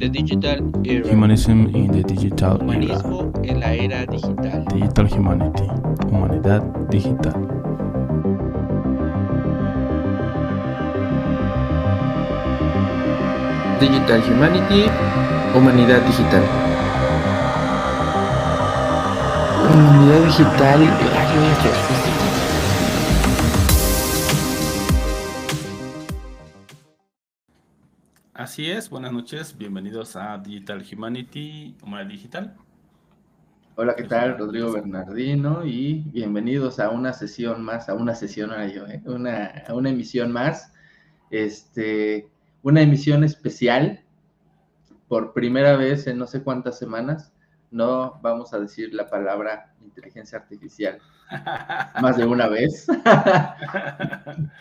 the digital era. Humanism in the digital era. Humanismo en la era digital. Digital humanity. Humanidad digital. Digital humanity. Humanidad digital. Humanidad digital. Así es, buenas noches, bienvenidos a Digital Humanity, Humanidad Digital. Hola, ¿qué tal? Rodrigo Bernardino y bienvenidos a una sesión más, a una emisión más, una emisión especial. Por primera vez en no sé cuántas semanas no vamos a decir la palabra inteligencia artificial más de una vez.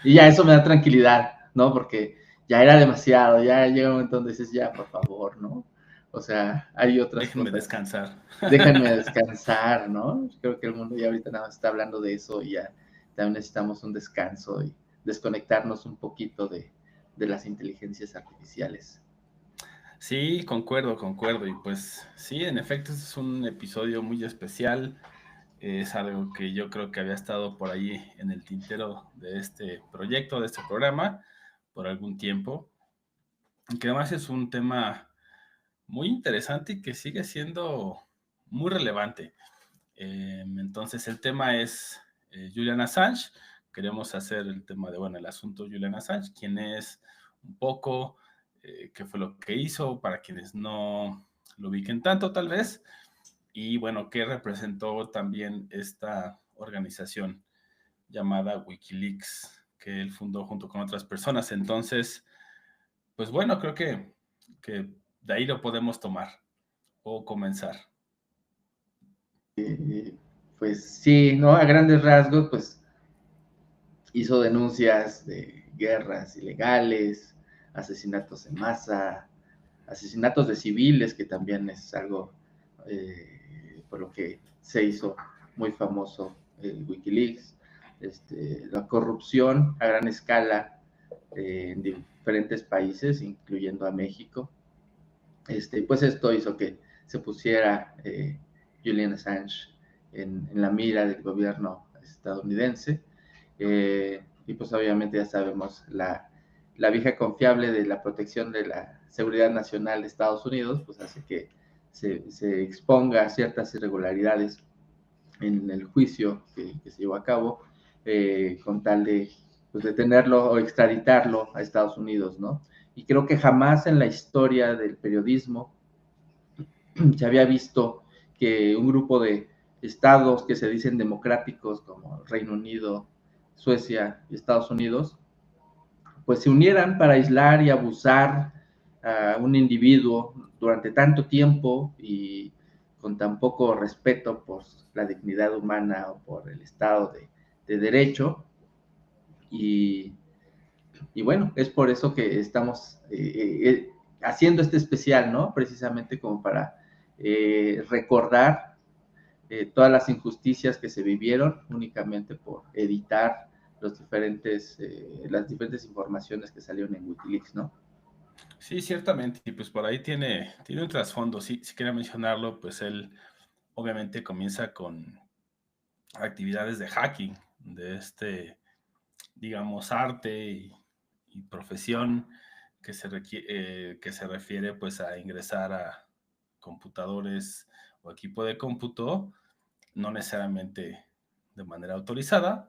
Y ya eso me da tranquilidad, ¿no? Porque ya era demasiado, ya llega un momento donde dices, ya, por favor, ¿no? O sea, hay otras Déjenme cosas. descansar. Déjenme descansar, ¿no? Creo que el mundo ya ahorita nada más está hablando de eso y ya también necesitamos un descanso y desconectarnos un poquito de las inteligencias artificiales. Sí, concuerdo. Y pues sí, en efecto, este es un episodio muy especial. Es algo que yo creo que había estado por ahí en el tintero de este proyecto, de este programa, por algún tiempo. Que además es un tema muy interesante y que sigue siendo muy relevante. Entonces el tema es Julian Assange. Queremos hacer el tema de, el asunto Julian Assange, quién es un poco, qué fue lo que hizo, para quienes no lo ubiquen tanto tal vez, y bueno, qué representó también esta organización llamada Wikileaks, que él fundó junto con otras personas. Entonces, pues bueno, creo que de ahí lo podemos tomar o comenzar. Pues sí, ¿no? A grandes rasgos, pues hizo denuncias de guerras ilegales, asesinatos en masa, asesinatos de civiles, que también es algo por lo que se hizo muy famoso el Wikileaks, la corrupción a gran escala en diferentes países, incluyendo a México. Pues esto hizo que se pusiera Julian Assange en la mira del gobierno estadounidense. Y pues obviamente ya sabemos la vieja confiable de la protección de la seguridad nacional de Estados Unidos, pues hace que se exponga a ciertas irregularidades en el juicio que se llevó a cabo, con tal de pues, detenerlo o extraditarlo a Estados Unidos, ¿no? Y creo que jamás en la historia del periodismo se había visto que un grupo de estados que se dicen democráticos como Reino Unido, Suecia y Estados Unidos, pues se unieran para aislar y abusar a un individuo durante tanto tiempo y con tan poco respeto por la dignidad humana o por el Estado de Derecho. Y bueno, es por eso que estamos haciendo este especial, ¿no? Precisamente como para recordar todas las injusticias que se vivieron únicamente por editar las diferentes informaciones que salieron en Wikileaks, ¿no? Sí, ciertamente, y pues por ahí tiene un trasfondo. Si quería mencionarlo, pues él obviamente comienza con actividades de hacking, de digamos, arte y profesión que se refiere pues a ingresar a computadores o equipo de cómputo, no necesariamente de manera autorizada,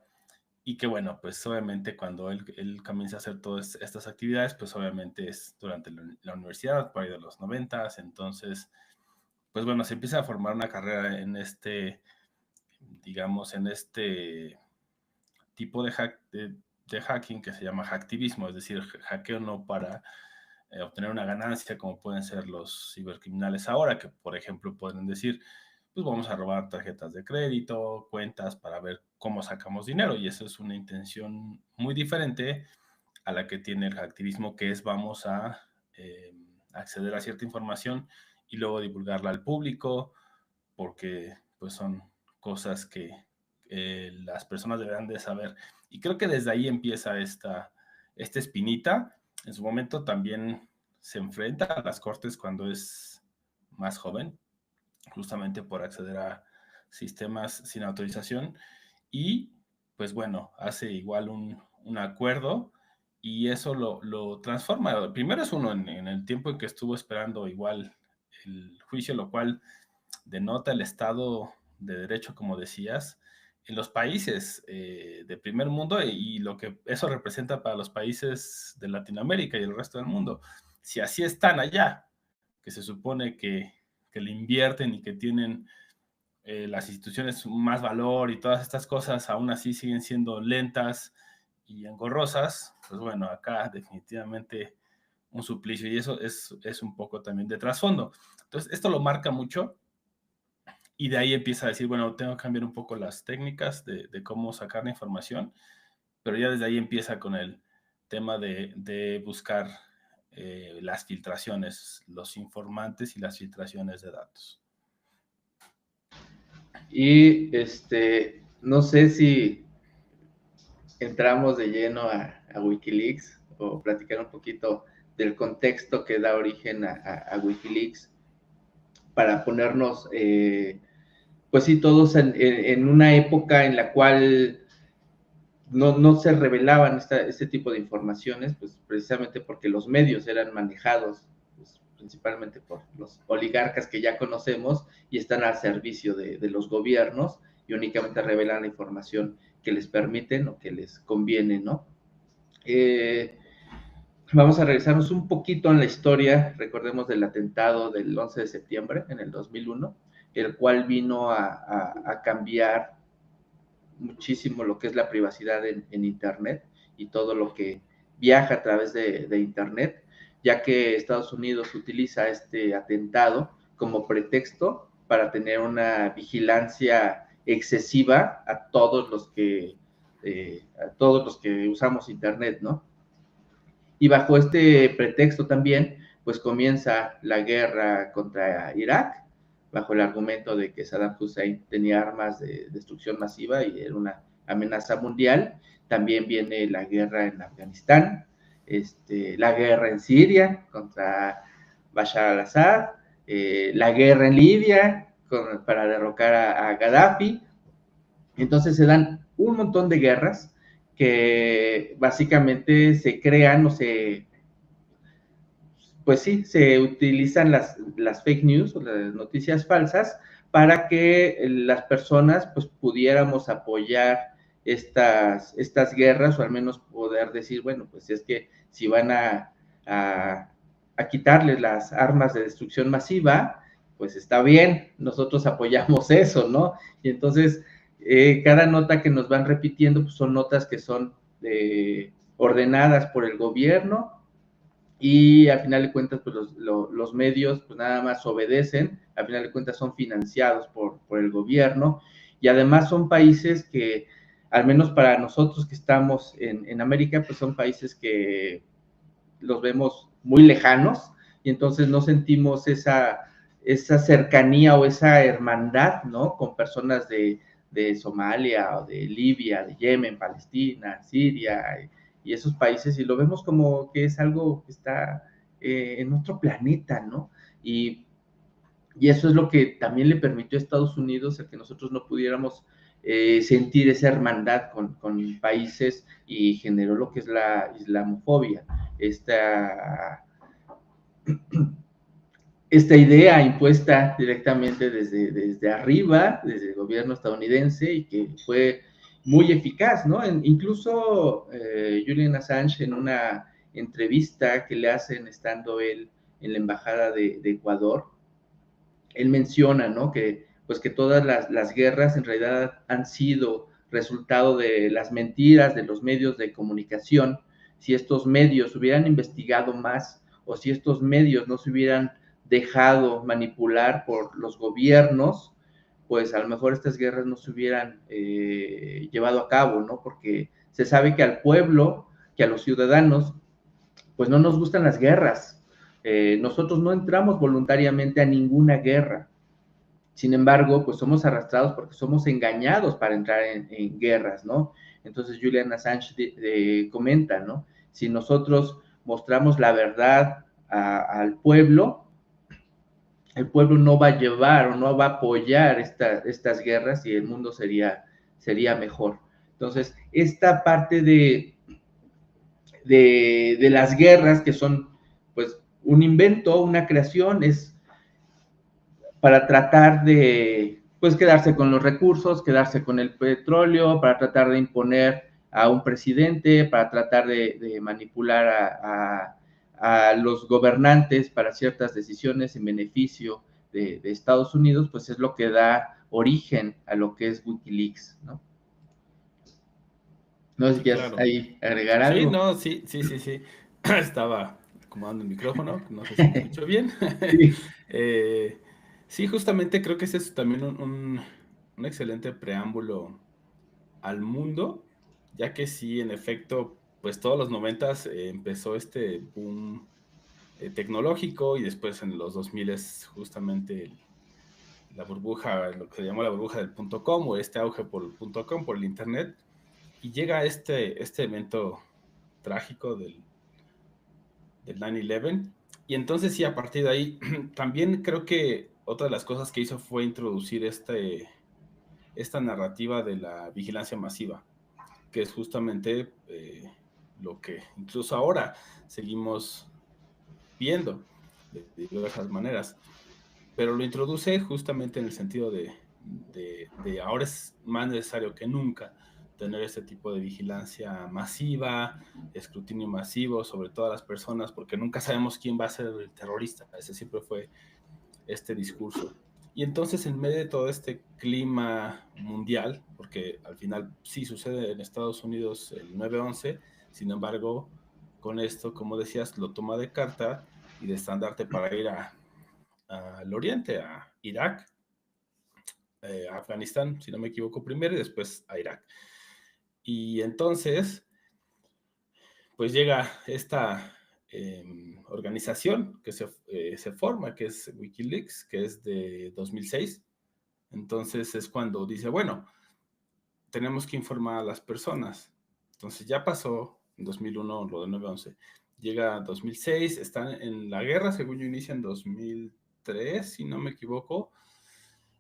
y que bueno, pues obviamente cuando él comienza a hacer todas estas actividades, pues obviamente es durante la universidad, por ahí de los 90s. Entonces, pues bueno, se empieza a formar una carrera en digamos, en este tipo de hacking que se llama hacktivismo, es decir, hackeo no para obtener una ganancia, como pueden ser los cibercriminales ahora, que por ejemplo pueden decir, pues vamos a robar tarjetas de crédito, cuentas para ver cómo sacamos dinero, y eso es una intención muy diferente a la que tiene el hacktivismo, que es vamos a acceder a cierta información y luego divulgarla al público, porque pues son cosas que las personas deberán de saber. Y creo que desde ahí empieza esta espinita. En su momento también se enfrenta a las cortes cuando es más joven, justamente por acceder a sistemas sin autorización, y pues bueno, hace igual un acuerdo y eso lo transforma. Primero es uno en el tiempo en que estuvo esperando igual el juicio, lo cual denota el estado de derecho, como decías, en los países de primer mundo y lo que eso representa para los países de Latinoamérica y el resto del mundo. Si así están allá, que se supone que le invierten y que tienen las instituciones más valor y todas estas cosas, aún así siguen siendo lentas y engorrosas, pues bueno, acá definitivamente un suplicio y eso es un poco también de trasfondo. Entonces, esto lo marca mucho y de ahí empieza a decir, bueno, tengo que cambiar un poco las técnicas de cómo sacar la información, pero ya desde ahí empieza con el tema de buscar las filtraciones, los informantes y las filtraciones de datos. Y no sé si entramos de lleno a Wikileaks o platicar un poquito del contexto que da origen a Wikileaks para ponernos, pues sí, todos en una época en la cual no se revelaban este tipo de informaciones, pues precisamente porque los medios eran manejados pues, principalmente por los oligarcas que ya conocemos y están al servicio de los gobiernos y únicamente revelan la información que les permiten o que les conviene, ¿no? Vamos a regresarnos un poquito en la historia, recordemos del atentado del 11 de septiembre en el 2001, el cual vino a cambiar muchísimo lo que es la privacidad en Internet y todo lo que viaja a través de Internet, ya que Estados Unidos utiliza este atentado como pretexto para tener una vigilancia excesiva a todos los que usamos Internet, ¿no? Y bajo este pretexto también, pues comienza la guerra contra Irak, bajo el argumento de que Saddam Hussein tenía armas de destrucción masiva y era una amenaza mundial. También viene la guerra en Afganistán, la guerra en Siria contra Bashar al-Assad, la guerra en Libia para derrocar a Gaddafi. Entonces se dan un montón de guerras que básicamente se crean o pues sí, se utilizan las fake news o las noticias falsas para que las personas pues pudiéramos apoyar estas guerras o al menos poder decir, bueno, pues es que si van a quitarles las armas de destrucción masiva, pues está bien, nosotros apoyamos eso, ¿no? Y entonces cada nota que nos van repitiendo pues, son notas que son ordenadas por el gobierno y al final de cuentas pues los medios pues nada más obedecen, al final de cuentas son financiados por el gobierno y además son países que al menos para nosotros que estamos en América pues son países que los vemos muy lejanos y entonces no sentimos esa cercanía o esa hermandad, ¿no? Con personas de Somalia o de Libia, de Yemen, Palestina, Siria y esos países y lo vemos como que es algo que está en otro planeta, ¿no? Y eso es lo que también le permitió a Estados Unidos el que nosotros no pudiéramos sentir esa hermandad con países y generó lo que es la islamofobia, esta idea impuesta directamente desde arriba, desde el gobierno estadounidense y que fue muy eficaz, ¿no? Incluso Julian Assange en una entrevista que le hacen estando él en la embajada de Ecuador, él menciona, ¿no? Que todas las guerras en realidad han sido resultado de las mentiras de los medios de comunicación. Si estos medios hubieran investigado más o si estos medios no se hubieran dejado manipular por los gobiernos, pues a lo mejor estas guerras no se hubieran llevado a cabo, ¿no? Porque se sabe que al pueblo, que a los ciudadanos, pues no nos gustan las guerras. Nosotros no entramos voluntariamente a ninguna guerra. Sin embargo, pues somos arrastrados porque somos engañados para entrar en guerras, ¿no? Entonces Julian Assange comenta, ¿no? Si nosotros mostramos la verdad al pueblo, el pueblo no va a llevar o no va a apoyar estas guerras y el mundo sería mejor. Entonces, esta parte de las guerras, que son pues un invento, una creación, es para tratar de pues quedarse con los recursos, quedarse con el petróleo, para tratar de imponer a un presidente, para tratar de manipular a los gobernantes para ciertas decisiones en beneficio de Estados Unidos, pues es lo que da origen a lo que es Wikileaks, ¿no? No sé si Sí, quieres claro. ahí agregar Sí, algo. no, sí. Estaba acomodando el micrófono, no sé si me escucho bien. Sí, Eh, sí, justamente creo que ese es también un excelente preámbulo al mundo, ya que sí, en efecto, pues todos los 90s empezó este boom tecnológico y después en los 2000 es justamente la burbuja, lo que se llamó la burbuja del punto com o este auge por el punto com, por el internet, y llega este evento trágico del 9/11. Y entonces sí, a partir de ahí, también creo que otra de las cosas que hizo fue introducir esta narrativa de la vigilancia masiva, que es justamente lo que incluso ahora seguimos viendo de diversas maneras. Pero lo introduce justamente en el sentido de ahora es más necesario que nunca tener este tipo de vigilancia masiva, escrutinio masivo sobre todas las personas, porque nunca sabemos quién va a ser el terrorista. Ese siempre fue este discurso. Y entonces, en medio de todo este clima mundial, porque al final sí sucede en Estados Unidos el 9/11, sin embargo, con esto, como decías, lo toma de carta y de estandarte para ir al oriente, a Irak, a Afganistán, si no me equivoco, primero y después a Irak. Y entonces, pues llega esta organización que se forma, que es Wikileaks, que es de 2006. Entonces es cuando dice, bueno, tenemos que informar a las personas. Entonces ya pasó en 2001 lo de 9/11. Llega 2006, están en la guerra, según yo inicia en 2003, si no me equivoco.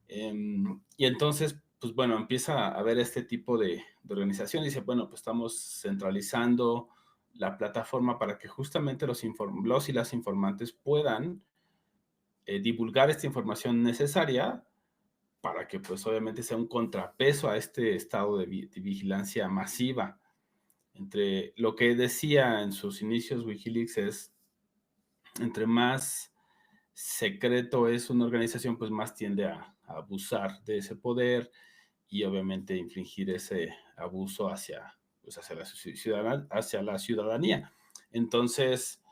Y entonces, pues bueno, empieza a haber este tipo de organización y dice, bueno, pues estamos centralizando la plataforma para que justamente los y las informantes puedan divulgar esta información necesaria para que pues obviamente sea un contrapeso a este estado de vigilancia masiva. Entre lo que decía en sus inicios Wikileaks es, entre más secreto es una organización, pues más tiende a abusar de ese poder y obviamente infligir ese abuso pues hacia la ciudadanía. Entonces,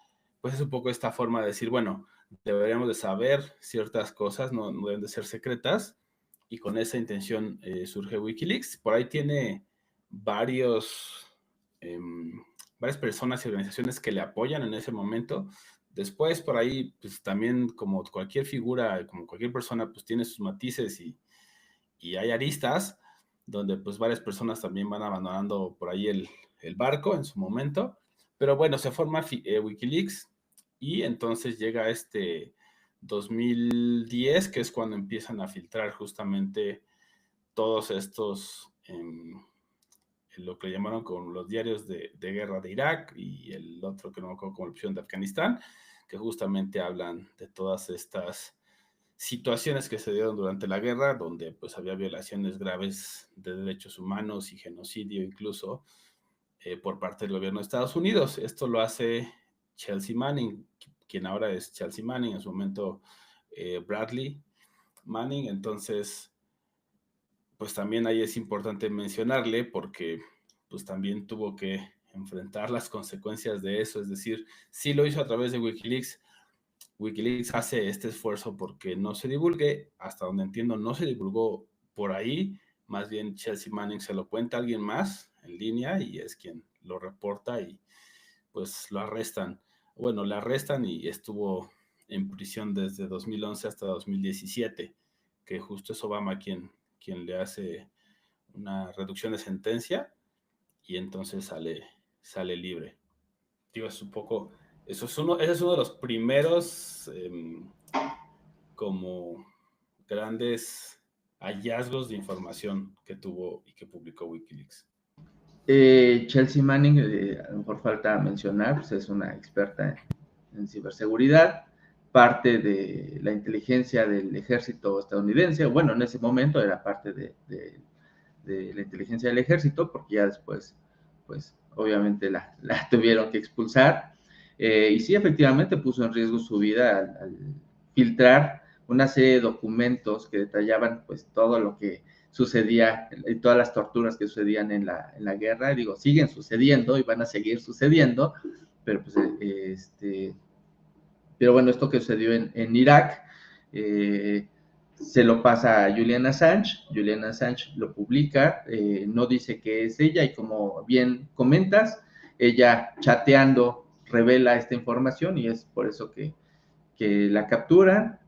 pues es un poco esta forma de decir, bueno, deberíamos de saber ciertas cosas, no deben de ser secretas, y con esa intención surge Wikileaks. Por ahí tiene varios, eh, varias personas y organizaciones que le apoyan en ese momento. Después, por ahí, pues también como cualquier figura, como cualquier persona, pues tiene sus matices y hay aristas donde pues varias personas también van abandonando por ahí el barco en su momento. Pero bueno, se forma Wikileaks y entonces llega este 2010, que es cuando empiezan a filtrar justamente todos estos, lo que llamaron con los diarios de guerra de Irak y el otro que no me acuerdo como la opción de Afganistán, que justamente hablan de todas estas situaciones que se dieron durante la guerra, donde pues había violaciones graves de derechos humanos y genocidio incluso por parte del gobierno de Estados Unidos. Esto lo hace Chelsea Manning, quien ahora es Chelsea Manning, en su momento Bradley Manning. Entonces, pues también ahí es importante mencionarle porque pues también tuvo que enfrentar las consecuencias de eso, es decir, sí lo hizo a través de Wikileaks. Wikileaks hace este esfuerzo porque no se divulgue, hasta donde entiendo no se divulgó por ahí, más bien Chelsea Manning se lo cuenta a alguien más en línea y es quien lo reporta y pues lo arrestan. Bueno, le arrestan y estuvo en prisión desde 2011 hasta 2017, que justo es Obama quien le hace una reducción de sentencia y entonces sale libre. Digo, es un poco ese es uno de los primeros como grandes hallazgos de información que tuvo y que publicó Wikileaks. Chelsea Manning, a lo mejor falta mencionar, pues es una experta en ciberseguridad, parte de la inteligencia del ejército estadounidense. Bueno, en ese momento era parte de la inteligencia del ejército, porque ya después, pues obviamente la tuvieron que expulsar. Y sí, efectivamente puso en riesgo su vida al filtrar una serie de documentos que detallaban pues todo lo que sucedía y todas las torturas que sucedían en la guerra. Digo, siguen sucediendo y van a seguir sucediendo, pero pues pero bueno, esto que sucedió en Irak se lo pasa a Julian Assange. Julian Assange lo publica, no dice que es ella, y como bien comentas, ella chateando revela esta información, y es por eso que la capturan.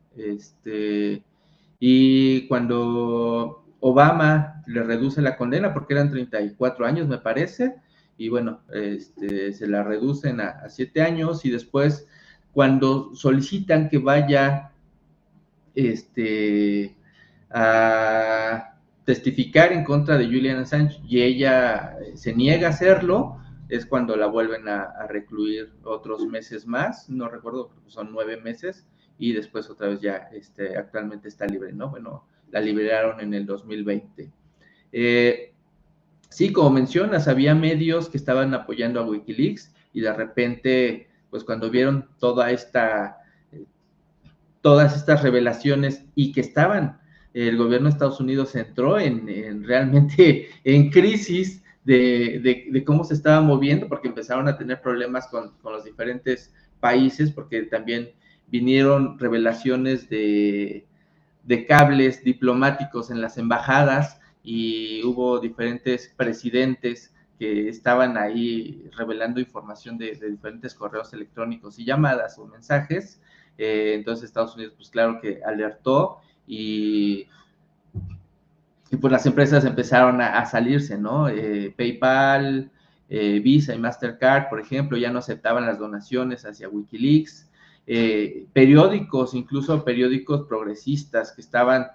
Y cuando Obama le reduce la condena, porque eran 34 años, me parece, y bueno, se la reducen a 7 años, y después, cuando solicitan que vaya a testificar en contra de Julian Assange y ella se niega a hacerlo, es cuando la vuelven a recluir otros meses más, no recuerdo, son 9 meses, y después otra vez ya actualmente está libre, ¿no? Bueno, la liberaron en el 2020. Sí, como mencionas, había medios que estaban apoyando a Wikileaks, y de repente, pues cuando vieron todas estas revelaciones, y que el gobierno de Estados Unidos entró realmente en crisis de cómo se estaba moviendo, porque empezaron a tener problemas con los diferentes países, porque también vinieron revelaciones de cables diplomáticos en las embajadas, y hubo diferentes presidentes que estaban ahí revelando información de diferentes correos electrónicos y llamadas o mensajes. Entonces Estados Unidos, pues claro que alertó, y pues las empresas empezaron a salirse, ¿no? PayPal, Visa y Mastercard, por ejemplo, ya no aceptaban las donaciones hacia Wikileaks. Periódicos, incluso periódicos progresistas que estaban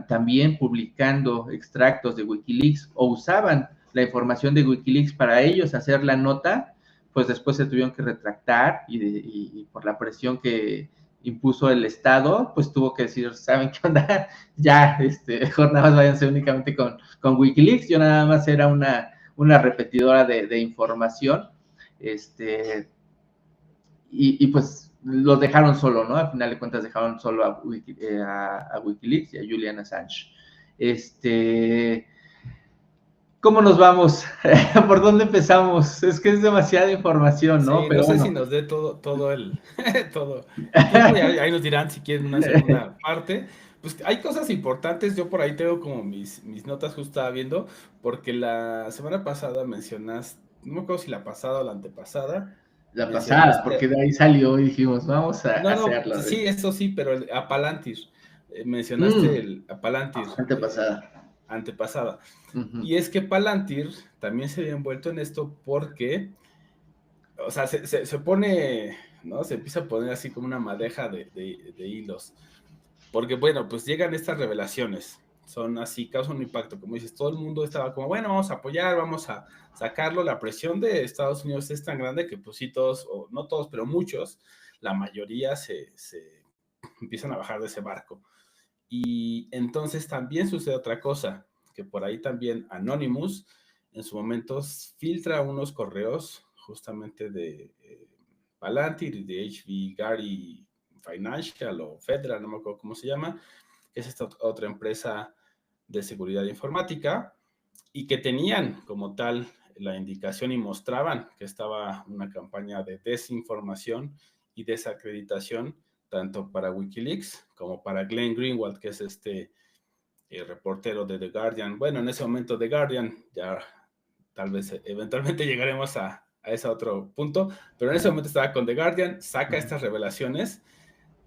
también publicando extractos de Wikileaks, o usaban la información de Wikileaks para ellos hacer la nota, pues después se tuvieron que retractar, y por la presión que impuso el Estado, pues tuvo que decir, ¿saben qué onda? Ya, mejor nada más váyanse únicamente con Wikileaks. Yo nada más era una repetidora de información, y pues los dejaron solo, ¿no? Al final de cuentas dejaron solo a Wikileaks y a Julian Assange. ¿Cómo nos vamos? ¿Por dónde empezamos? Es que es demasiada información, ¿no? Sí, Pero no sé bueno. si nos dé todo el tiempo, y ahí nos dirán si quieren una segunda parte. Pues hay cosas importantes, yo por ahí tengo como mis notas, justo estaba viendo, porque la semana pasada mencionaste, no me acuerdo si la pasada o la antepasada, La pasada, porque mencionaste, de ahí salió y dijimos, vamos a no, hacerlo. sí, eso sí, pero el Apalantir, mencionaste el Apalantir Antepasada. antepasada. Uh-huh. Y es que Palantir también se había envuelto en esto porque, o sea, se pone, ¿no? Se empieza a poner así como una madeja de hilos. Porque, bueno, pues llegan estas revelaciones. Son así, causan un impacto. Como dices, todo el mundo estaba como, bueno, vamos a apoyar, vamos a sacarlo. La presión de Estados Unidos es tan grande que, pues sí, todos, o no todos, pero muchos, la mayoría se empiezan a bajar de ese barco. Y entonces también sucede otra cosa, que por ahí también Anonymous en su momento filtra unos correos justamente de Palantir y de HV Gary Financial o Federal, no me acuerdo cómo se llama, que es esta otra empresa de seguridad informática, y que tenían como tal la indicación y mostraban que estaba una campaña de desinformación y desacreditación tanto para Wikileaks como para Glenn Greenwald, que es reportero de The Guardian. Bueno, en ese momento The Guardian, ya tal vez eventualmente llegaremos a ese otro punto, pero en ese momento estaba con The Guardian, saca estas revelaciones,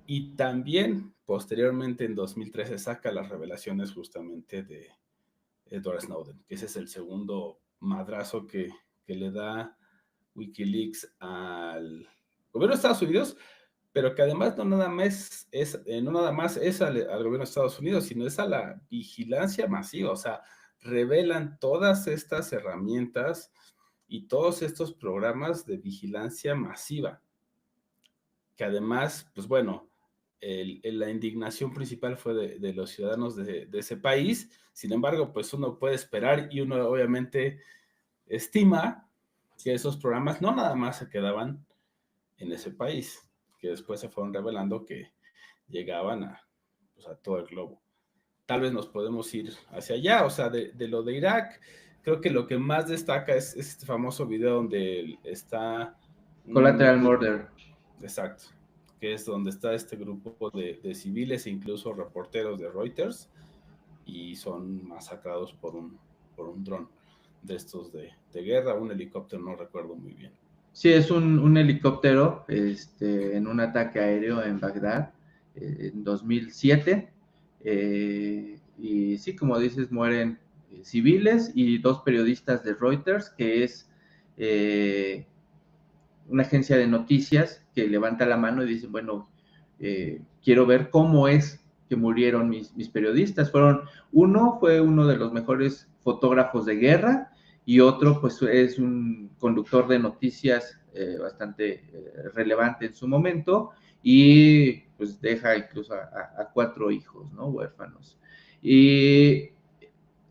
y también posteriormente en 2013 saca las revelaciones justamente de Edward Snowden, que ese es el segundo madrazo que le da Wikileaks al gobierno de Estados Unidos, pero que además no nada más es al gobierno de Estados Unidos, sino es a la vigilancia masiva, o sea, revelan todas estas herramientas y todos estos programas de vigilancia masiva, que además, pues bueno, la indignación principal fue de los ciudadanos de ese país. Sin embargo, pues uno puede esperar y uno obviamente estima que esos programas no nada más se quedaban en ese país, que después se fueron revelando que llegaban pues, a todo el globo. Tal vez nos podemos ir hacia allá, o sea, de lo de Irak, creo que lo que más destaca es este famoso video donde está... Collateral Murder. Exacto, que es donde está este grupo de civiles e incluso reporteros de Reuters y son masacrados por un dron de estos de guerra, un helicóptero, no recuerdo muy bien. Sí, es un helicóptero en un ataque aéreo en Bagdad en 2007. Y sí, como dices, mueren civiles y 2 periodistas de Reuters, que es una agencia de noticias que levanta la mano y dice, bueno, quiero ver cómo es que murieron mis periodistas. Uno fue uno de los mejores fotógrafos de guerra y otro pues es un conductor de noticias bastante relevante en su momento y pues deja incluso a 4 hijos, ¿no? Huérfanos. Y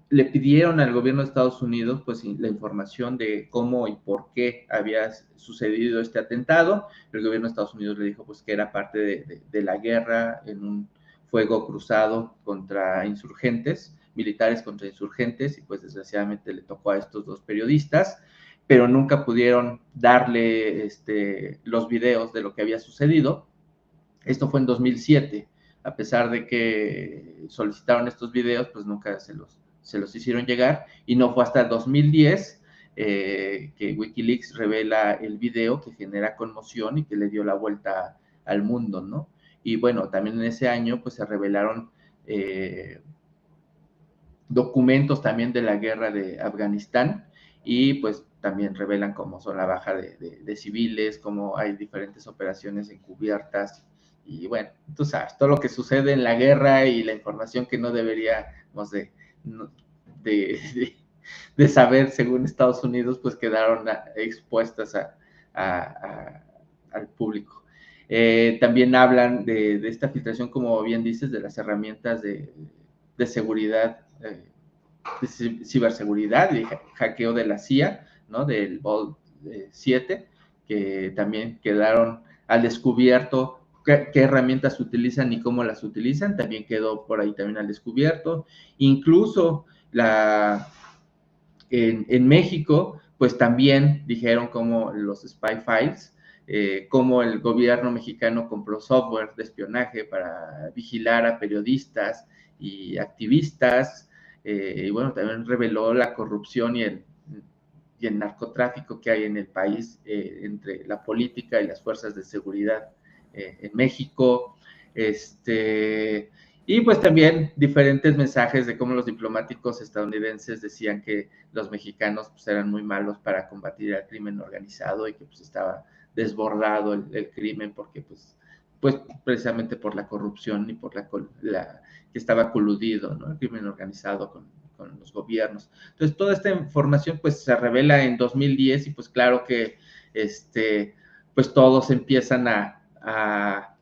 le pidieron al gobierno de Estados Unidos pues la información de cómo y por qué había sucedido este atentado. El gobierno de Estados Unidos le dijo pues que era parte de la guerra en un fuego cruzado contra insurgentes, militares contra insurgentes, y pues desgraciadamente le tocó a estos 2 periodistas, pero nunca pudieron darle los videos de lo que había sucedido. Esto fue en 2007, a pesar de que solicitaron estos videos, pues nunca se los hicieron llegar, y no fue hasta 2010 que Wikileaks revela el video que genera conmoción y que le dio la vuelta al mundo, ¿no? Y bueno, también en ese año pues se revelaron documentos también de la guerra de Afganistán y pues también revelan cómo son la baja de civiles, cómo hay diferentes operaciones encubiertas y bueno, tú sabes, todo lo que sucede en la guerra y la información que no deberíamos de saber según Estados Unidos, pues quedaron expuestas al público. También hablan de esta filtración, como bien dices, de las herramientas de seguridad, de ciberseguridad y hackeo de la CIA, ¿no? Del Vault 7, que también quedaron al descubierto qué herramientas utilizan y cómo las utilizan, también quedó por ahí también al descubierto. Incluso en México, pues también dijeron como los spy files, cómo el gobierno mexicano compró software de espionaje para vigilar a periodistas y activistas, y bueno, también reveló la corrupción y el narcotráfico que hay en el país entre la política y las fuerzas de seguridad en México. Y pues también diferentes mensajes de cómo los diplomáticos estadounidenses decían que los mexicanos pues eran muy malos para combatir el crimen organizado y que pues estaba desbordado el crimen porque pues precisamente por la corrupción y por la que estaba coludido, ¿no? El crimen organizado con los gobiernos. Entonces toda esta información pues se revela en 2010 y pues claro que pues todos empiezan a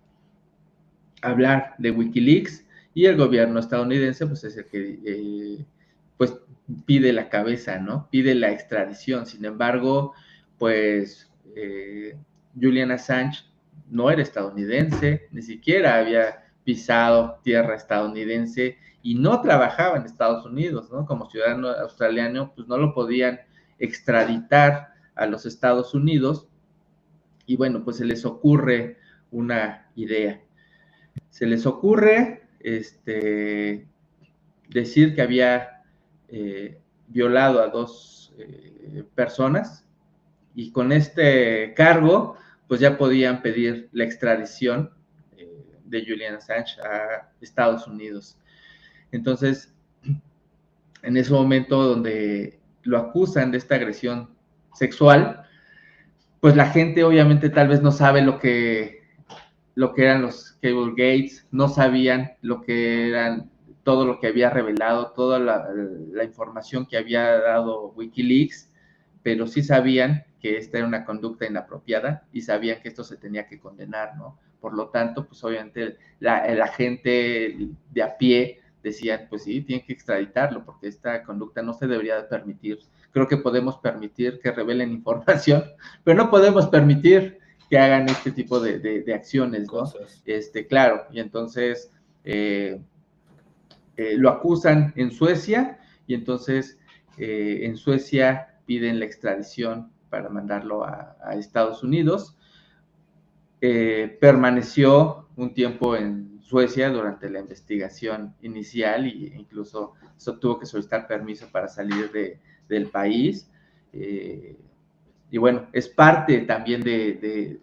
hablar de Wikileaks y el gobierno estadounidense pues es el que pues pide la cabeza, ¿no? Pide la extradición. Sin embargo, pues Julian Assange no era estadounidense, ni siquiera había pisado tierra estadounidense y no trabajaba en Estados Unidos, ¿no? Como ciudadano australiano, pues no lo podían extraditar a los Estados Unidos y bueno, pues se les ocurre una idea. Se les ocurre decir que había violado a 2 personas y con este cargo pues ya podían pedir la extradición de Julian Assange a Estados Unidos. Entonces, en ese momento donde lo acusan de esta agresión sexual, pues la gente obviamente tal vez no sabe lo que eran los Cable Gates, no sabían lo que eran todo lo que había revelado, toda la información que había dado Wikileaks, pero sí sabían que esta era una conducta inapropiada y sabían que esto se tenía que condenar, ¿no? Por lo tanto, pues obviamente la gente de a pie decían, pues sí, tienen que extraditarlo porque esta conducta no se debería de permitir. Creo que podemos permitir que revelen información, pero no podemos permitir que hagan este tipo de acciones, ¿no? Cosas. Claro, y entonces lo acusan en Suecia y entonces en Suecia piden la extradición para mandarlo a Estados Unidos. Permaneció un tiempo en Suecia durante la investigación inicial e incluso tuvo que solicitar permiso para salir del país. Y bueno, es parte también de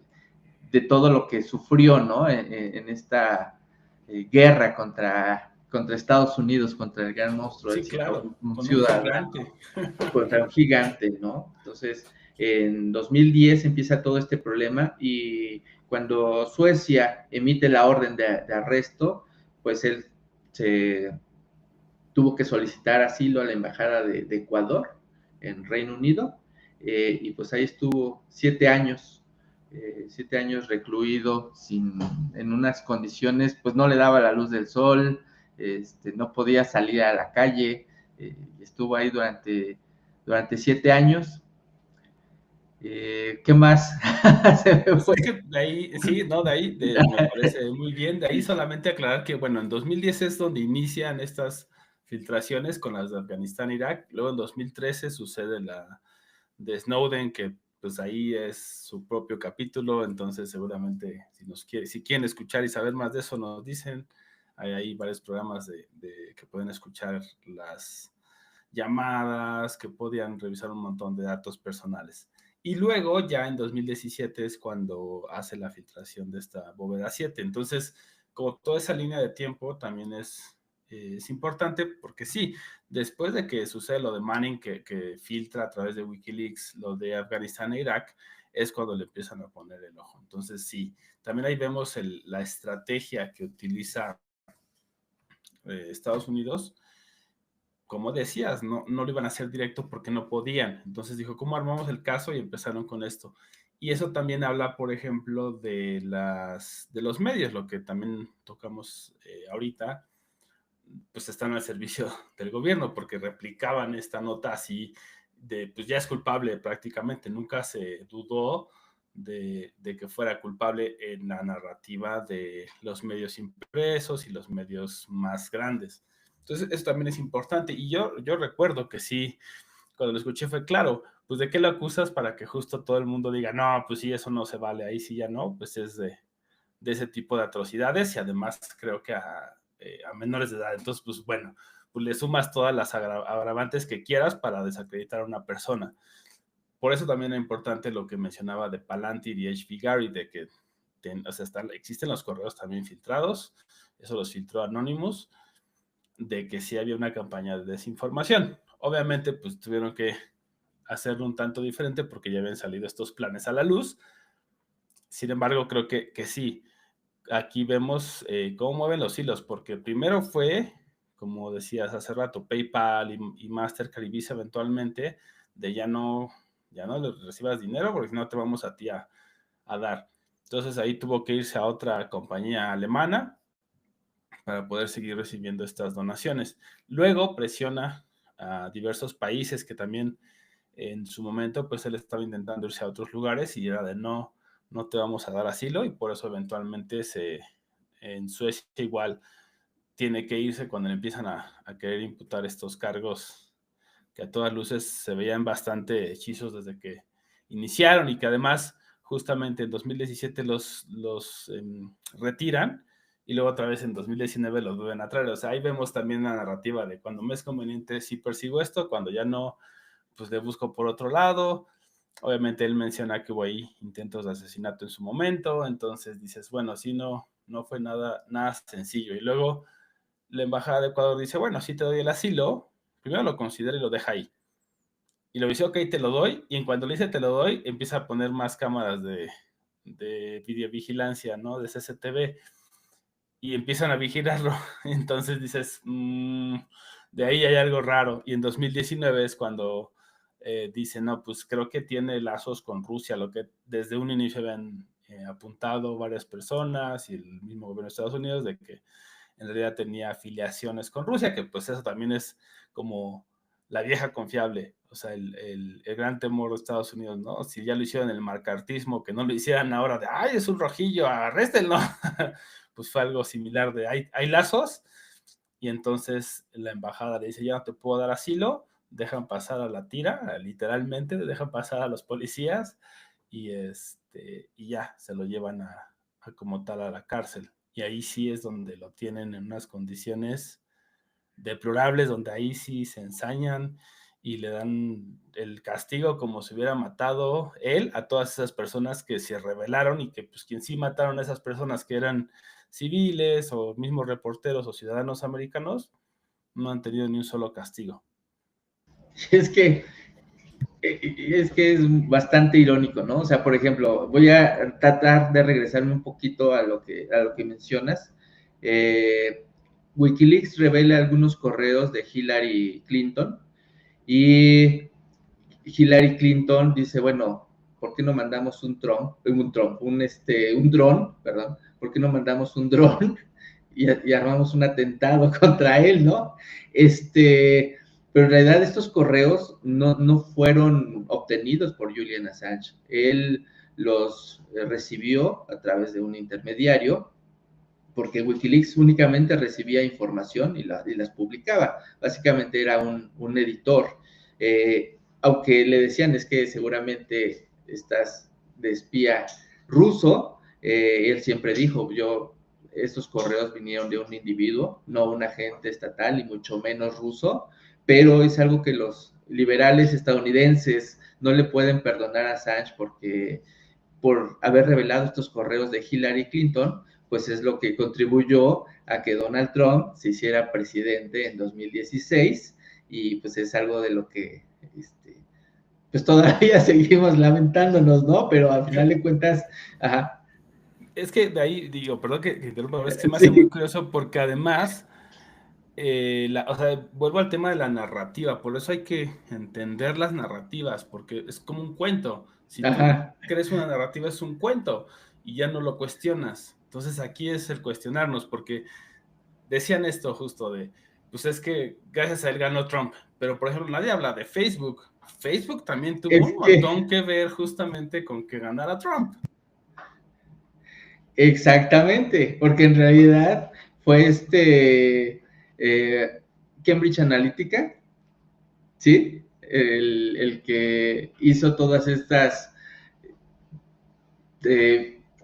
todo lo que sufrió, ¿no? En esta guerra contra Estados Unidos, contra el gran monstruo del Sí, claro, con un ciudadano, gigante. contra un gigante, ¿no? Entonces, en 2010 empieza todo este problema y cuando Suecia emite la orden de arresto, pues él se tuvo que solicitar asilo a la embajada de Ecuador en Reino Unido y pues ahí estuvo 7 años, 7 años recluido en unas condiciones, pues no le daba la luz del sol, no podía salir a la calle, estuvo ahí durante 7 años. ¿Qué más? Se me Pues fue. es que de ahí, sí, no, de ahí me parece muy bien. De ahí solamente aclarar que, bueno, en 2010 es donde inician estas filtraciones con las de Afganistán e Irak. Luego en 2013 sucede la de Snowden, que pues ahí es su propio capítulo. Entonces, seguramente, si quieren escuchar y saber más de eso, nos dicen. Hay ahí varios programas que pueden escuchar las llamadas, que podían revisar un montón de datos personales. Y luego ya en 2017 es cuando hace la filtración de esta bóveda 7. Entonces, como toda esa línea de tiempo también es importante porque sí, después de que sucede lo de Manning que filtra a través de Wikileaks lo de Afganistán e Irak, es cuando le empiezan a poner el ojo. Entonces sí, también ahí vemos la estrategia que utiliza Estados Unidos. Como decías, no lo iban a hacer directo porque no podían. Entonces dijo, ¿cómo armamos el caso? Y empezaron con esto. Y eso también habla, por ejemplo, de los medios, lo que también tocamos ahorita, pues están al servicio del gobierno, porque replicaban esta nota así pues ya es culpable prácticamente. Nunca se dudó de que fuera culpable en la narrativa de los medios impresos y los medios más grandes. Entonces, eso también es importante. Y yo recuerdo que sí, cuando lo escuché fue claro, pues de qué lo acusas para que justo todo el mundo diga, no, pues sí, eso no se vale, ahí sí ya no, pues es de ese tipo de atrocidades y además creo que a menores de edad. Entonces, pues bueno, pues le sumas todas las agravantes que quieras para desacreditar a una persona. Por eso también es importante lo que mencionaba de Palantir y H.B. Gary, de que o sea, existen los correos también filtrados, eso los filtró Anonymous, de que sí había una campaña de desinformación. Obviamente, pues tuvieron que hacerlo un tanto diferente porque ya habían salido estos planes a la luz. Sin embargo, creo que sí. Aquí vemos cómo mueven los hilos, porque primero fue, como decías hace rato, PayPal y Mastercard y Visa eventualmente, de ya no recibas dinero porque no te vamos a ti a dar. Entonces ahí tuvo que irse a otra compañía alemana para poder seguir recibiendo estas donaciones. Luego presiona a diversos países que también en su momento pues él estaba intentando irse a otros lugares y era de no te vamos a dar asilo y por eso eventualmente en Suecia igual tiene que irse cuando le empiezan a querer imputar estos cargos que a todas luces se veían bastante hechizos desde que iniciaron y que además justamente en 2017 los retiran y luego otra vez en 2019 los vuelven a traer. O sea, ahí vemos también la narrativa de cuando me es conveniente sí persigo esto, cuando ya no, pues le busco por otro lado. Obviamente él menciona que hubo ahí intentos de asesinato en su momento, entonces dices, bueno, sí, no fue nada sencillo. Y luego la embajada de Ecuador dice, bueno, sí te doy el asilo, primero lo considera y lo deja ahí. Y le dice, ok, te lo doy, y en cuanto le dice te lo doy, empieza a poner más cámaras de videovigilancia, ¿no? De CCTV, y empiezan a vigilarlo. Entonces dices, de ahí hay algo raro. Y en 2019 es cuando dice, no, pues creo que tiene lazos con Rusia, lo que desde un inicio habían apuntado varias personas y el mismo gobierno de Estados Unidos, de que en realidad tenía afiliaciones con Rusia, que pues eso también es como la vieja confiable, o sea, el gran temor de Estados Unidos, ¿no? Si ya lo hicieron el macartismo, que no lo hicieran ahora de, ay, es un rojillo, arréstenlo. Pues fue algo similar de, hay lazos, y entonces la embajada le dice, ya no te puedo dar asilo, dejan pasar a la tira, literalmente, dejan pasar a los policías, y ya, se lo llevan a como tal a la cárcel. Y ahí sí es donde lo tienen en unas condiciones deplorables, donde ahí sí se ensañan y le dan el castigo como si hubiera matado él a todas esas personas que se rebelaron, y que pues quien sí mataron a esas personas que eran civiles o mismos reporteros o ciudadanos americanos, no han tenido ni un solo castigo. Es que es bastante irónico, ¿no? O sea, por ejemplo, voy a tratar de regresarme un poquito a lo que mencionas. Wikileaks revela algunos correos de Hillary Clinton, y Hillary Clinton dice, bueno, ¿por qué no mandamos un dron, perdón? ¿Por qué no mandamos un dron y armamos un atentado contra él, ¿no? Pero en realidad estos correos no fueron obtenidos por Julian Assange. Él los recibió a través de un intermediario, porque Wikileaks únicamente recibía información y las publicaba. Básicamente era un editor. Aunque le decían, es que seguramente estás de espía ruso, él siempre dijo, estos correos vinieron de un individuo, no un agente estatal, y mucho menos ruso, pero es algo que los liberales estadounidenses no le pueden perdonar a Assange, porque por haber revelado estos correos de Hillary Clinton, pues es lo que contribuyó a que Donald Trump se hiciera presidente en 2016, y pues es algo de lo que pues todavía seguimos lamentándonos, ¿no? Pero al final de cuentas, ajá. Es que de ahí, digo, perdón que interrumpa, es que se me Sí. hace muy curioso porque además, o sea, vuelvo al tema de la narrativa, por eso hay que entender las narrativas, porque es como un cuento. Si tú Ajá. crees una narrativa, es un cuento y ya no lo cuestionas. Entonces aquí es el cuestionarnos, porque decían esto justo de, pues es que gracias a él ganó Trump, pero por ejemplo nadie habla de Facebook. Facebook también tuvo Es un montón que ver justamente con que ganara Trump. Exactamente, porque en realidad fue Cambridge Analytica, ¿sí? El que hizo todas estas,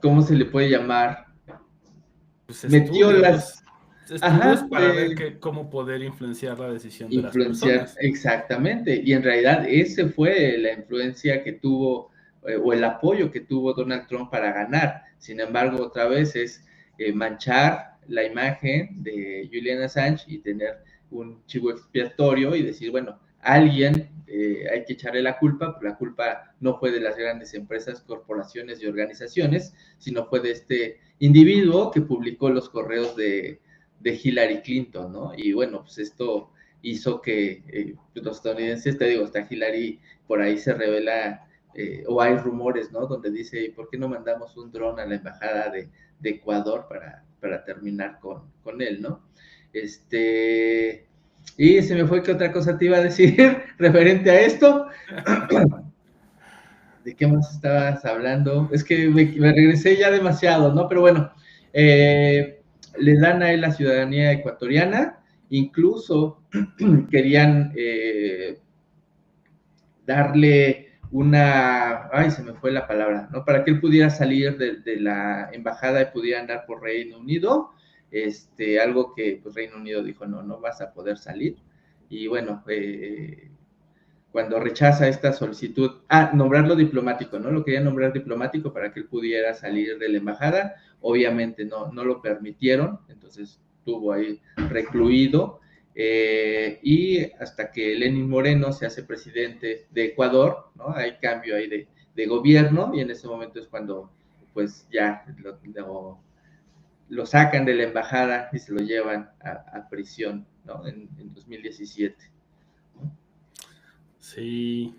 ¿cómo se le puede llamar? Pues Metió las... estudios para ver cómo poder influenciar la decisión de las personas. Exactamente, y en realidad ese fue la influencia que tuvo, o el apoyo que tuvo Donald Trump para ganar. Sin embargo, otra vez es manchar la imagen de Julian Assange y tener un chivo expiatorio y decir, bueno, alguien hay que echarle la culpa, pero la culpa no fue de las grandes empresas, corporaciones y organizaciones, sino fue de este individuo que publicó los correos de Hillary Clinton, ¿no? Y bueno, pues esto hizo que los estadounidenses, te digo, hasta Hillary por ahí se revela, o hay rumores, ¿no? Donde dice, ¿por qué no mandamos un dron a la embajada de Ecuador para terminar con él, ¿no? Y se me fue que otra cosa te iba a decir referente a esto. ¿De qué más estabas hablando? Es que me regresé ya demasiado, ¿no? Pero bueno, le dan a él la ciudadanía ecuatoriana, incluso querían darle se me fue la palabra, ¿no? Para que él pudiera salir de la embajada y pudiera andar por Reino Unido, algo que pues Reino Unido dijo, no vas a poder salir. Y bueno, cuando rechaza esta solicitud, nombrarlo diplomático, ¿no? Lo querían nombrar diplomático para que él pudiera salir de la embajada, obviamente no lo permitieron, entonces estuvo ahí recluido. y hasta que Lenín Moreno se hace presidente de Ecuador, ¿no? Hay cambio ahí de gobierno, y en ese momento es cuando pues ya lo sacan de la embajada y se lo llevan a prisión, ¿no? En 2017. Sí,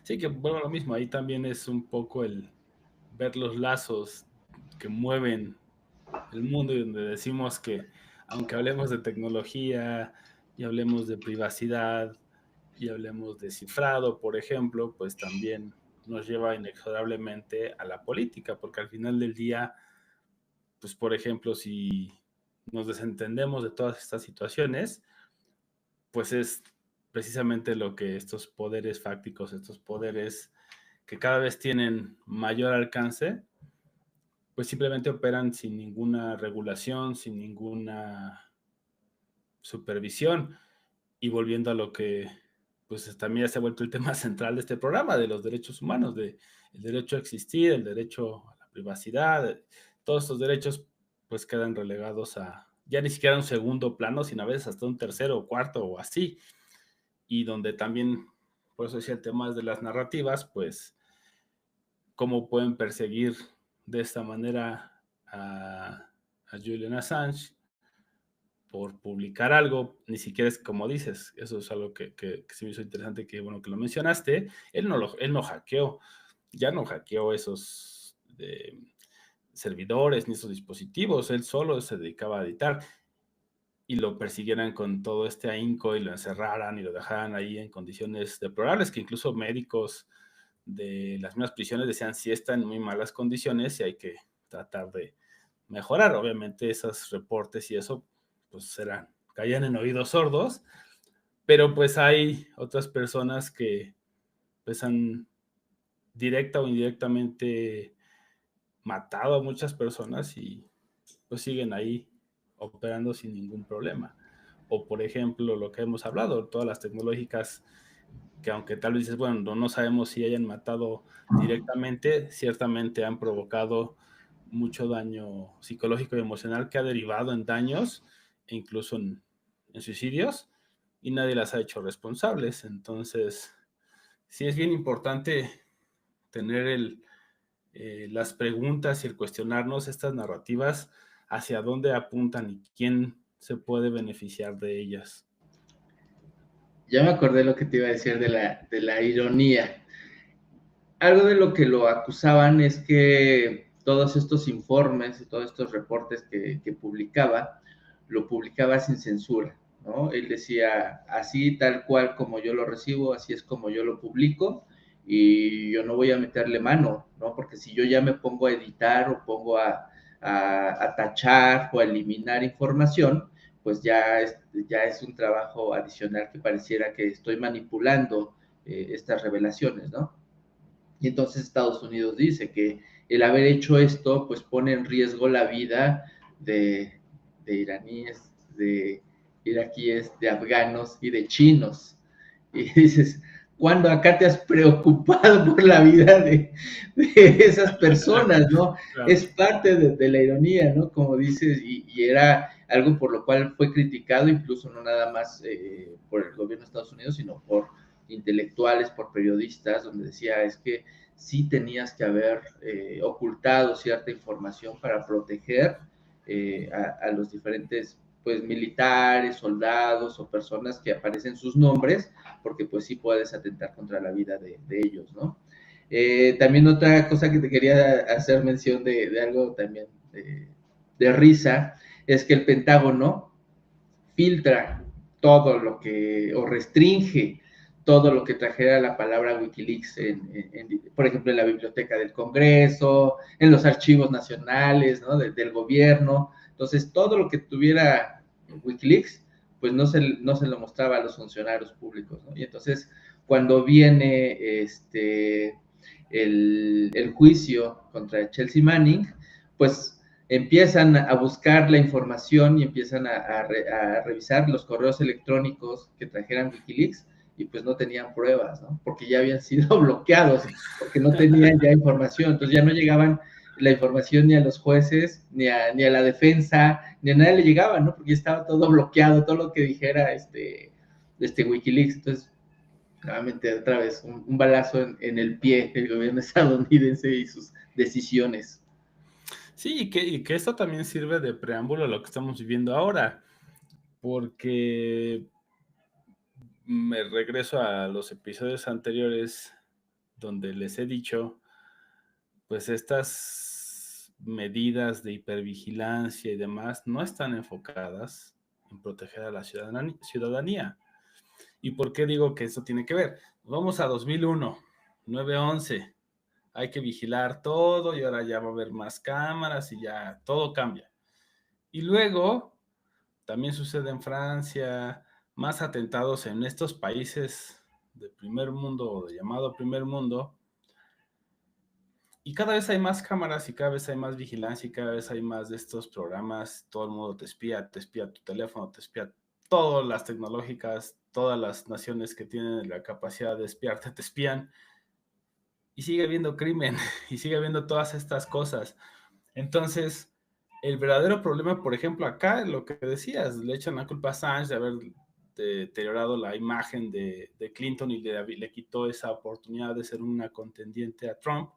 sí, que bueno, lo mismo, ahí también es un poco el ver los lazos que mueven el mundo, y donde decimos que aunque hablemos de tecnología y hablemos de privacidad y hablemos de cifrado, por ejemplo, pues también nos lleva inexorablemente a la política, porque al final del día, pues por ejemplo, si nos desentendemos de todas estas situaciones, pues es precisamente lo que estos poderes fácticos, estos poderes que cada vez tienen mayor alcance, pues simplemente operan sin ninguna regulación, sin ninguna supervisión. Y volviendo a lo que pues también ya se ha vuelto el tema central de este programa, de los derechos humanos, de el derecho a existir, el derecho a la privacidad, todos estos derechos pues quedan relegados a ya ni siquiera un segundo plano, sino a veces hasta un tercero o cuarto o así. Y donde también, por eso decía el tema de las narrativas, pues cómo pueden perseguir de esta manera a Julian Assange por publicar algo, ni siquiera es como dices, eso es algo que se me hizo interesante, que bueno que lo mencionaste, él no hackeó, ya no hackeó esos servidores ni esos dispositivos, él solo se dedicaba a editar, y lo persiguieran con todo este ahínco y lo encerraran y lo dejaran ahí en condiciones deplorables, que incluso médicos de las mismas prisiones decían sí está en muy malas condiciones y hay que tratar de mejorar. Obviamente esos reportes y eso pues caían en oídos sordos, pero pues hay otras personas que pues han directa o indirectamente matado a muchas personas y pues siguen ahí operando sin ningún problema. O por ejemplo, lo que hemos hablado, todas las tecnológicas que aunque tal vez dices, bueno, no sabemos si hayan matado directamente, ciertamente han provocado mucho daño psicológico y emocional que ha derivado en daños e incluso en suicidios, y nadie las ha hecho responsables. Entonces, sí es bien importante tener las preguntas y el cuestionarnos estas narrativas, hacia dónde apuntan y quién se puede beneficiar de ellas. Ya me acordé lo que te iba a decir de la ironía. Algo de lo que lo acusaban es que todos estos informes y todos estos reportes que publicaba, lo publicaba sin censura, ¿no? Él decía, así tal cual como yo lo recibo, así es como yo lo publico, y yo no voy a meterle mano, ¿no? Porque si yo ya me pongo a editar o pongo a tachar o a eliminar información, pues ya es un trabajo adicional que pareciera que estoy manipulando estas revelaciones, ¿no? Y entonces Estados Unidos dice que el haber hecho esto, pues pone en riesgo la vida de iraníes, de iraquíes, de afganos y de chinos. Y dices, ¿cuándo acá te has preocupado por la vida de esas personas, no? Claro. Es parte de la ironía, ¿no? Como dices, y era algo por lo cual fue criticado, incluso no nada más por el gobierno de Estados Unidos, sino por intelectuales, por periodistas, donde decía, es que sí tenías que haber ocultado cierta información para proteger a los diferentes pues militares, soldados o personas que aparecen sus nombres, porque pues sí puedes atentar contra la vida de ellos, ¿no? También otra cosa que te quería hacer mención de algo también de risa, es que el Pentágono filtra todo lo que, o restringe todo lo que trajera la palabra Wikileaks, por ejemplo, en la biblioteca del Congreso, en los archivos nacionales, ¿no? del gobierno. Entonces, todo lo que tuviera Wikileaks, pues no se lo mostraba a los funcionarios públicos, ¿no? Y entonces, cuando viene el juicio contra Chelsea Manning, pues empiezan a buscar la información y empiezan a revisar los correos electrónicos que trajeran Wikileaks, y pues no tenían pruebas, ¿no? Porque ya habían sido bloqueados, porque no tenían ya información, entonces ya no llegaban la información ni a los jueces, ni a la defensa, ni a nadie le llegaba, ¿no? Porque estaba todo bloqueado, todo lo que dijera Wikileaks. Entonces, nuevamente, otra vez, un balazo en el pie del gobierno estadounidense y sus decisiones. Sí, y que esto también sirve de preámbulo a lo que estamos viviendo ahora, porque me regreso a los episodios anteriores donde les he dicho, pues estas medidas de hipervigilancia y demás no están enfocadas en proteger a la ciudadanía. ¿Y por qué digo que eso tiene que ver? Vamos a 2001, 9/11, hay que vigilar todo y ahora ya va a haber más cámaras y ya todo cambia. Y luego también sucede en Francia, más atentados en estos países de primer mundo o de llamado primer mundo, y cada vez hay más cámaras y cada vez hay más vigilancia y cada vez hay más de estos programas, todo el mundo te espía tu teléfono, te espía todas las tecnológicas, todas las naciones que tienen la capacidad de espiarte te espían, y sigue habiendo crimen y sigue habiendo todas estas cosas. Entonces, el verdadero problema, por ejemplo, acá, lo que decías, le echan la culpa a Assange de haber deteriorado la imagen de Clinton y le quitó esa oportunidad de ser una contendiente a Trump.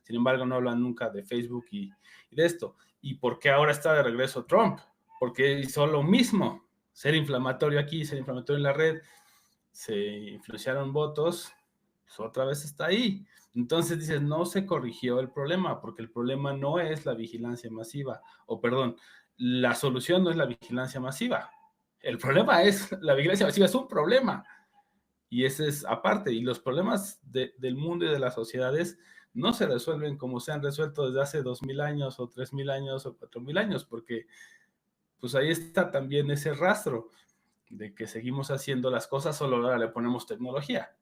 Sin embargo, no hablan nunca de Facebook y de esto. ¿Y por qué ahora está de regreso Trump? Porque hizo lo mismo, ser inflamatorio aquí, ser inflamatorio en la red, se influenciaron votos, pues otra vez está ahí. Entonces dices, no se corrigió el problema, porque el problema no es la vigilancia masiva, o perdón, la solución no es la vigilancia masiva. El problema es, la vigilancia masiva es un problema, y ese es aparte, y los problemas del mundo y de las sociedades no se resuelven como se han resuelto desde hace 2000 años, o 3000 años, o 4000 años, porque pues ahí está también ese rastro de que seguimos haciendo las cosas, solo ahora le ponemos tecnología.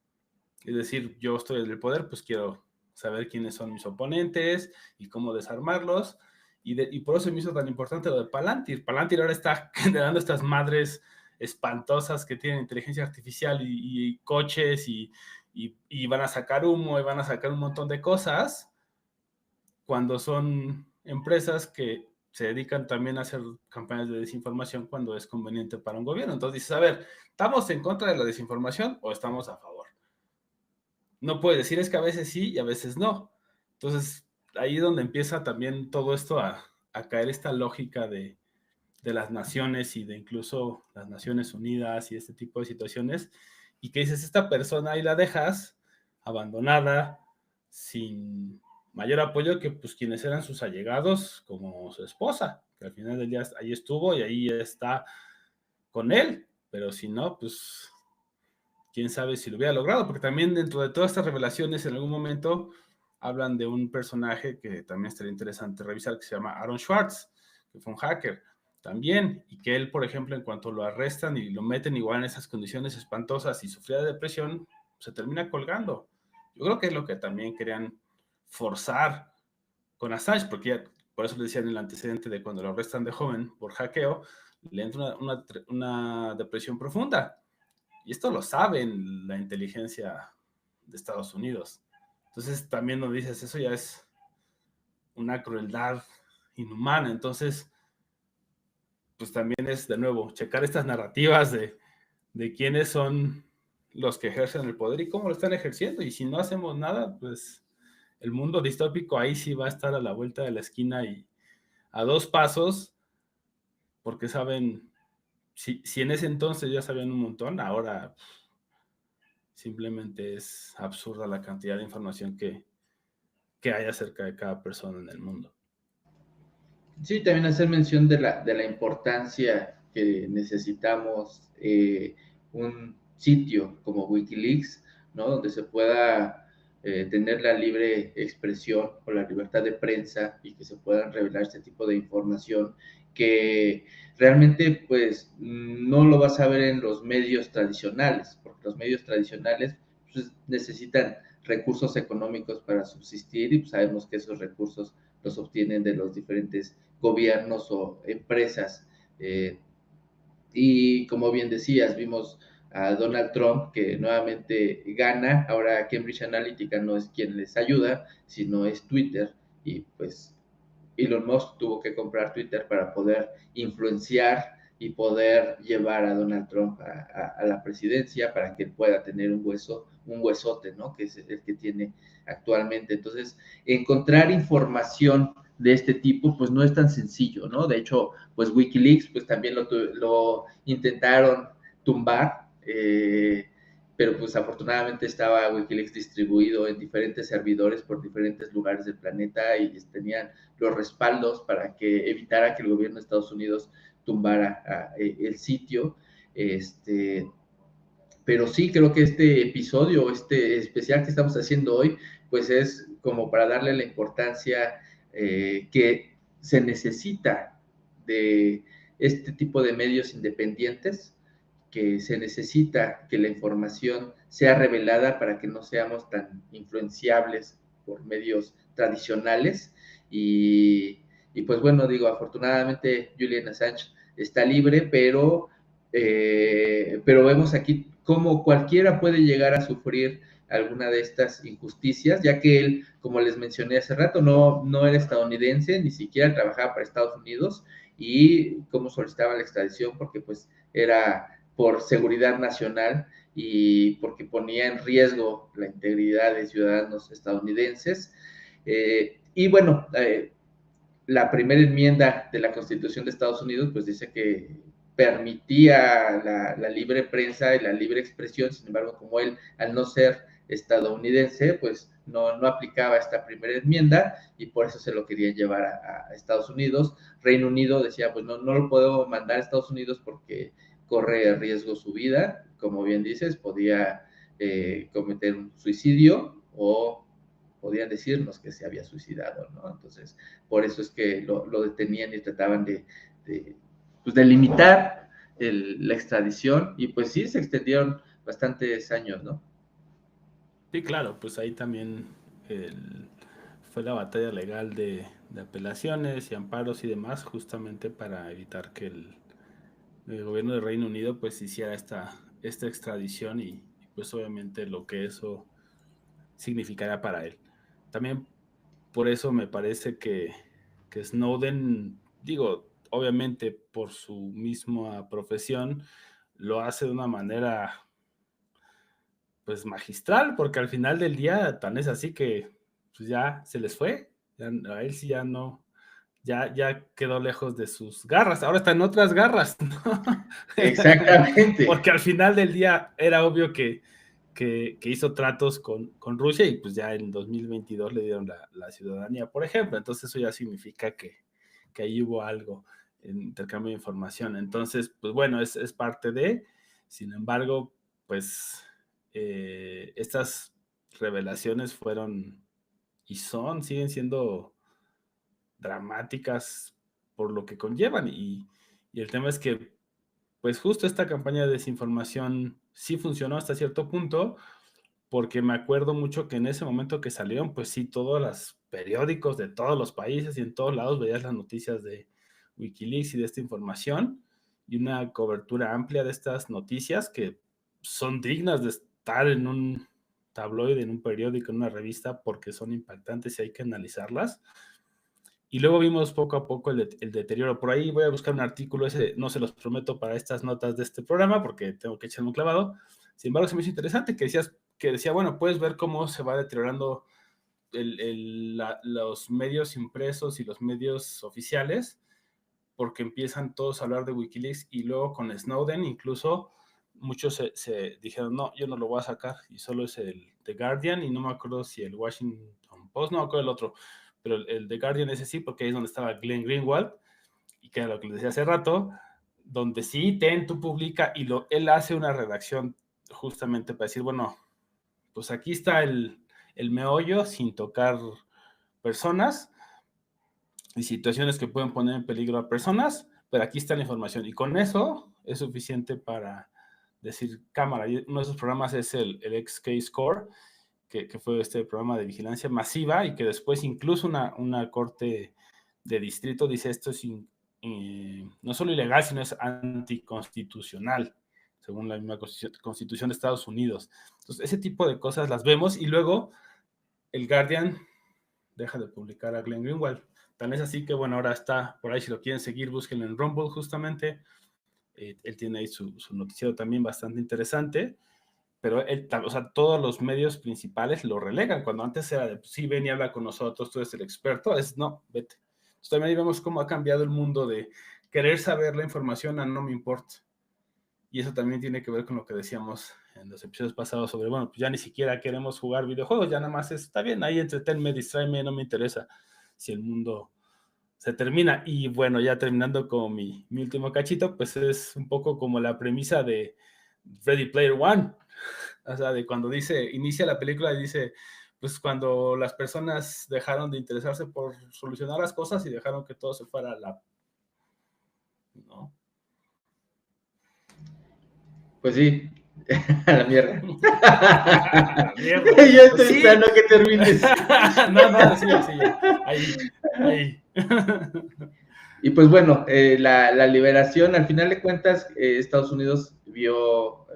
Es decir, yo estoy en el poder, pues quiero saber quiénes son mis oponentes y cómo desarmarlos. Y por eso me hizo tan importante lo de Palantir. Palantir ahora está generando estas madres espantosas que tienen inteligencia artificial y coches y van a sacar humo y van a sacar un montón de cosas, cuando son empresas que se dedican también a hacer campañas de desinformación cuando es conveniente para un gobierno. Entonces dices, a ver, ¿estamos en contra de la desinformación o estamos a favor? No puedes decir, es que a veces sí y a veces no. Entonces, ahí es donde empieza también todo esto a caer esta lógica de las naciones y de incluso las Naciones Unidas y este tipo de situaciones, y que dices, esta persona ahí la dejas abandonada, sin mayor apoyo que pues quienes eran sus allegados, como su esposa, que al final del día ahí estuvo y ahí está con él, pero si no, pues quién sabe si lo hubiera logrado, porque también dentro de todas estas revelaciones en algún momento hablan de un personaje que también estaría interesante revisar, que se llama Aaron Swartz, que fue un hacker también, y que él, por ejemplo, en cuanto lo arrestan y lo meten igual en esas condiciones espantosas y sufría de depresión, se termina colgando. Yo creo que es lo que también querían forzar con Assange, porque ya, por eso le decían el antecedente de cuando lo arrestan de joven por hackeo, le entra una depresión profunda. Y esto lo saben la inteligencia de Estados Unidos. Entonces también nos dices, eso ya es una crueldad inhumana. Entonces, pues también es, de nuevo, checar estas narrativas de quiénes son los que ejercen el poder y cómo lo están ejerciendo. Y si no hacemos nada, pues el mundo distópico ahí sí va a estar a la vuelta de la esquina y a 2 pasos, porque saben, si en ese entonces ya sabían un montón, ahora simplemente es absurda la cantidad de información que hay acerca de cada persona en el mundo. Sí, también hacer mención de la importancia que necesitamos un sitio como Wikileaks, ¿no? Donde se pueda tener la libre expresión o la libertad de prensa y que se puedan revelar este tipo de información que realmente pues no lo vas a ver en los medios tradicionales, porque los medios tradicionales pues, necesitan recursos económicos para subsistir y pues, sabemos que esos recursos los obtienen de los diferentes gobiernos o empresas. Y como bien decías, vimos a Donald Trump que nuevamente gana. Ahora Cambridge Analytica no es quien les ayuda, sino es Twitter. Y pues Elon Musk tuvo que comprar Twitter para poder influenciar y poder llevar a Donald Trump a la presidencia para que él pueda tener un huesote, ¿no? Que es el que tiene actualmente. Entonces, encontrar información de este tipo, pues no es tan sencillo, ¿no? De hecho, pues Wikileaks, pues también lo intentaron tumbar, pero pues afortunadamente estaba Wikileaks distribuido en diferentes servidores por diferentes lugares del planeta y tenían los respaldos para que evitara que el gobierno de Estados Unidos tumbara el sitio. Pero sí creo que este episodio, este especial que estamos haciendo hoy, pues es como para darle la importancia que se necesita de este tipo de medios independientes, que se necesita que la información sea revelada para que no seamos tan influenciables por medios tradicionales. Y pues bueno, digo, afortunadamente Julian Assange está libre, pero vemos aquí cómo cualquiera puede llegar a sufrir alguna de estas injusticias, ya que él, como les mencioné hace rato, no era estadounidense, ni siquiera trabajaba para Estados Unidos, y cómo solicitaba la extradición, porque pues era por seguridad nacional y porque ponía en riesgo la integridad de ciudadanos estadounidenses. Y bueno, la primera enmienda de la Constitución de Estados Unidos pues dice que permitía la libre prensa y la libre expresión. Sin embargo, como él, al no ser estadounidense, pues no aplicaba esta primera enmienda y por eso se lo querían llevar a Estados Unidos. Reino Unido decía, pues no lo puedo mandar a Estados Unidos porque corre riesgo su vida, como bien dices, podía cometer un suicidio o podían decirnos que se había suicidado, ¿no? Entonces, por eso es que lo detenían y trataban pues de limitar la extradición, y pues sí, se extendieron bastantes años, ¿no? Sí, claro, pues ahí también fue la batalla legal de apelaciones y amparos y demás, justamente para evitar que el gobierno del Reino Unido pues hiciera esta extradición y pues obviamente lo que eso significará para él. También por eso me parece que Snowden, digo, obviamente por su misma profesión, lo hace de una manera pues magistral, porque al final del día tan es así que pues ya se les fue, ya, a él sí ya no, ya quedó lejos de sus garras, ahora está en otras garras, ¿no? Exactamente. Porque al final del día era obvio que hizo tratos con Rusia y pues ya en 2022 le dieron la ciudadanía, por ejemplo. Entonces eso ya significa que ahí hubo algo en intercambio de información. Entonces, pues bueno, es parte de, sin embargo, pues estas revelaciones fueron y siguen siendo dramáticas por lo que conllevan y el tema es que pues justo esta campaña de desinformación sí funcionó hasta cierto punto, porque me acuerdo mucho que en ese momento que salieron, pues sí, todos los periódicos de todos los países y en todos lados veías las noticias de Wikileaks y de esta información y una cobertura amplia de estas noticias que son dignas de estar en un tabloide, en un periódico, en una revista, porque son impactantes y hay que analizarlas. Y luego vimos poco a poco el deterioro. Por ahí voy a buscar un artículo, ese no se los prometo para estas notas de este programa, porque tengo que echarme un clavado. Sin embargo, se me hizo interesante que decía, bueno, puedes ver cómo se va deteriorando los medios impresos y los medios oficiales, porque empiezan todos a hablar de Wikileaks y luego con Snowden incluso muchos se dijeron, no, yo no lo voy a sacar, y solo es el The Guardian, y no me acuerdo si el Washington Post, no me acuerdo el otro, pero el The Guardian ese sí, porque ahí es donde estaba Glenn Greenwald, y que era lo que les decía hace rato, donde sí, tú publica, y él hace una redacción justamente para decir, bueno, pues aquí está el meollo sin tocar personas y situaciones que pueden poner en peligro a personas, pero aquí está la información, y con eso es suficiente para decir cámara. Y uno de esos programas es el XKeyscore, que fue este programa de vigilancia masiva y que después incluso una corte de distrito dice esto es no solo ilegal, sino es anticonstitucional, según la misma Constitución de Estados Unidos. Entonces, ese tipo de cosas las vemos y luego el Guardian deja de publicar a Glenn Greenwald. Tan es así que, bueno, ahora está por ahí, si lo quieren seguir, búsquenlo en Rumble justamente. Él tiene ahí su noticiero también bastante interesante, pero él, o sea, todos los medios principales lo relegan, cuando antes era de, pues, sí, ven y habla con nosotros, tú eres el experto, es no, vete. Entonces también ahí vemos cómo ha cambiado el mundo de querer saber la información a no me importa. Y eso también tiene que ver con lo que decíamos en los episodios pasados sobre, bueno, pues ya ni siquiera queremos jugar videojuegos, ya nada más está bien, ahí entretenme, distráeme, no me interesa si el mundo se termina. Y bueno, ya terminando con mi último cachito, pues es un poco como la premisa de Ready Player One, o sea, de cuando inicia la película y dice, pues cuando las personas dejaron de interesarse por solucionar las cosas y dejaron que todo se fuera a la... ¿no? Pues sí, a la mierda. La mierda. Yo estoy Pues sí. esperando que termines. No, sí, ahí. Y pues bueno, la liberación, al final de cuentas, Estados Unidos vio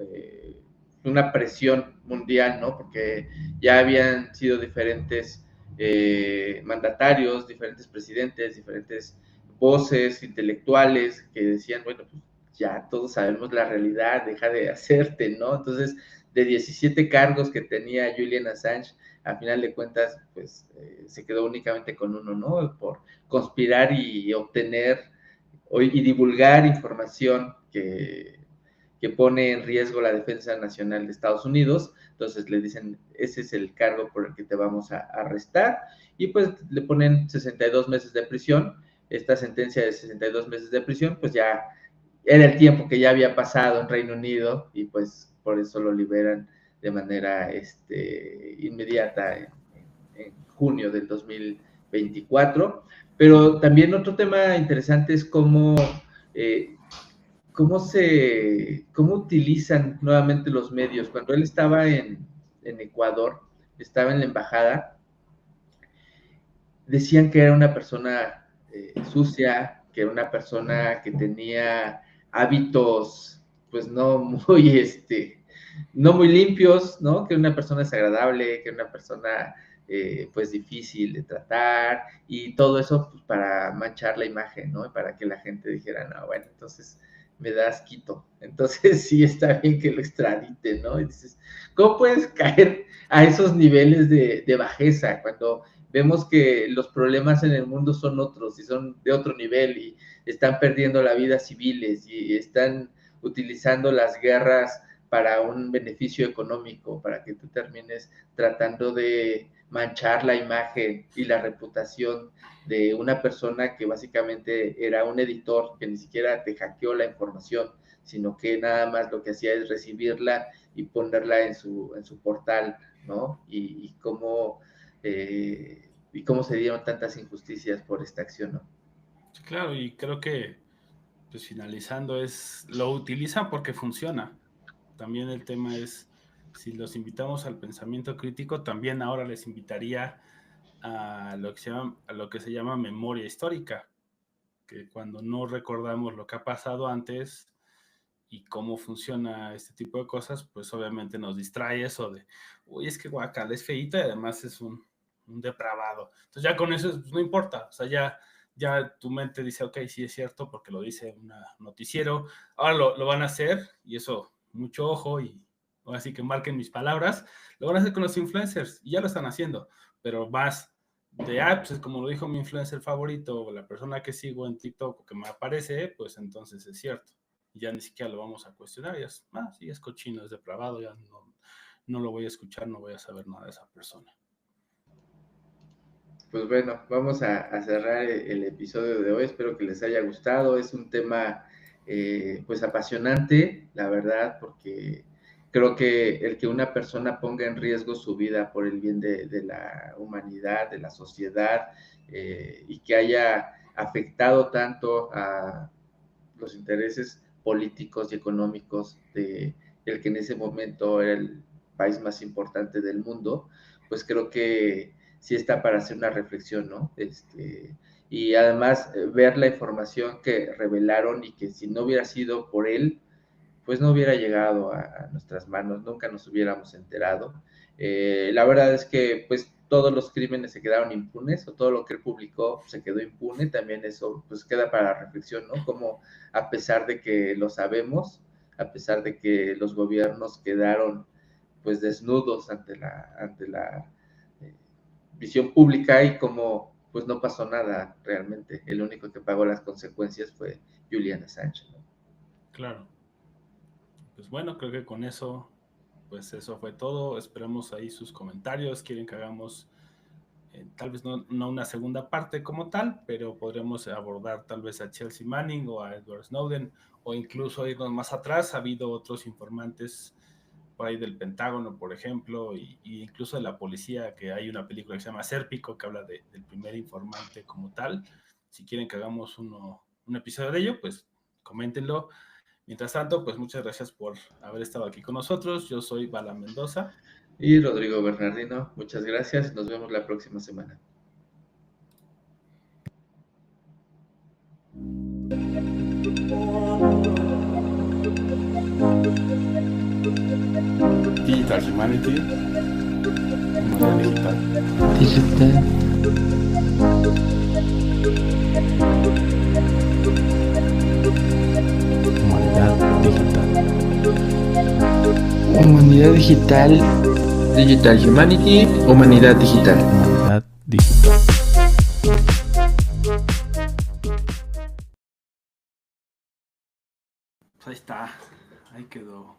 una presión mundial, ¿no? Porque ya habían sido diferentes mandatarios, diferentes presidentes, diferentes voces intelectuales que decían, bueno, pues ya todos sabemos la realidad, deja de hacerte, ¿no? Entonces, de 17 cargos que tenía Julian Assange, al final de cuentas, pues se quedó únicamente con uno, ¿no? Por conspirar y obtener y divulgar información que pone en riesgo la defensa nacional de Estados Unidos. Entonces le dicen, ese es el cargo por el que te vamos a arrestar, y pues le ponen 62 meses de prisión. Esta sentencia de 62 meses de prisión, pues ya era el tiempo que ya había pasado en Reino Unido, y pues por eso lo liberan de manera inmediata en junio del 2024. Pero también otro tema interesante es cómo utilizan nuevamente los medios. Cuando él estaba en Ecuador, estaba en la embajada, decían que era una persona sucia, que era una persona que tenía hábitos pues no muy limpios, ¿no? Que era una persona desagradable, que era una persona pues difícil de tratar, y todo eso pues para manchar la imagen, ¿no? Y para que la gente dijera, no, bueno, entonces me da asquito, entonces sí está bien que lo extradite, ¿no? Y dices, ¿cómo puedes caer a esos niveles de bajeza cuando vemos que los problemas en el mundo son otros y son de otro nivel, y están perdiendo la vida civiles y están utilizando las guerras para un beneficio económico, para que tú termines tratando de manchar la imagen y la reputación de una persona que básicamente era un editor que ni siquiera te hackeó la información, sino que nada más lo que hacía es recibirla y ponerla en su portal, ¿no? Y cómo se dieron tantas injusticias por esta acción, ¿no? Sí, claro, y creo que, pues finalizando, lo utilizan porque funciona. También el tema es, si los invitamos al pensamiento crítico, también ahora les invitaría a lo que se llama memoria histórica, que cuando no recordamos lo que ha pasado antes y cómo funciona este tipo de cosas, pues obviamente nos distrae eso de, uy, es que guacal es feíto y además es un depravado. Entonces ya con eso pues, no importa, o sea, ya tu mente dice, ok, sí es cierto porque lo dice un noticiero, ahora lo van a hacer, y eso, mucho ojo, y así que marquen mis palabras, lo van a hacer con los influencers, y ya lo están haciendo, pero más de apps, como lo dijo mi influencer favorito, o la persona que sigo en TikTok o que me aparece, pues entonces es cierto. Y ya ni siquiera lo vamos a cuestionar, ya sí, es cochino, es depravado, ya no lo voy a escuchar, no voy a saber nada de esa persona. Pues bueno, vamos a cerrar el episodio de hoy. Espero que les haya gustado. Es un tema pues apasionante, la verdad, porque creo que el que una persona ponga en riesgo su vida por el bien de la humanidad, de la sociedad, y que haya afectado tanto a los intereses políticos y económicos de el que en ese momento era el país más importante del mundo, pues creo que sí está para hacer una reflexión, ¿no? Y además ver la información que revelaron, y que si no hubiera sido por él, pues no hubiera llegado a nuestras manos, nunca nos hubiéramos enterado. La verdad es que, pues, todos los crímenes se quedaron impunes o todo lo que él publicó se quedó impune, también eso pues queda para la reflexión, ¿no? Como a pesar de que lo sabemos, a pesar de que los gobiernos quedaron pues desnudos ante la visión pública y como pues no pasó nada realmente, el único que pagó las consecuencias fue Julian Assange, ¿no? Claro. Pues bueno, creo que con eso, pues eso fue todo. Esperamos ahí sus comentarios. Quieren que hagamos tal vez no una segunda parte como tal, pero podremos abordar tal vez a Chelsea Manning o a Edward Snowden, o incluso irnos más atrás. Ha habido otros informantes por ahí del Pentágono, por ejemplo, y incluso de la policía, que hay una película que se llama Sérpico, que habla del primer informante como tal. Si quieren que hagamos un episodio de ello, pues coméntenlo. Mientras tanto, pues muchas gracias por haber estado aquí con nosotros. Yo soy Bala Mendoza. Y Rodrigo Bernardino, muchas gracias. Nos vemos la próxima semana. Digital Humanity, Humanidad Digital. Digital. Humanidad Digital. Humanidad digital. Digital Humanity. Humanidad digital. Humanidad Digital. Pues ahí está, ahí quedó.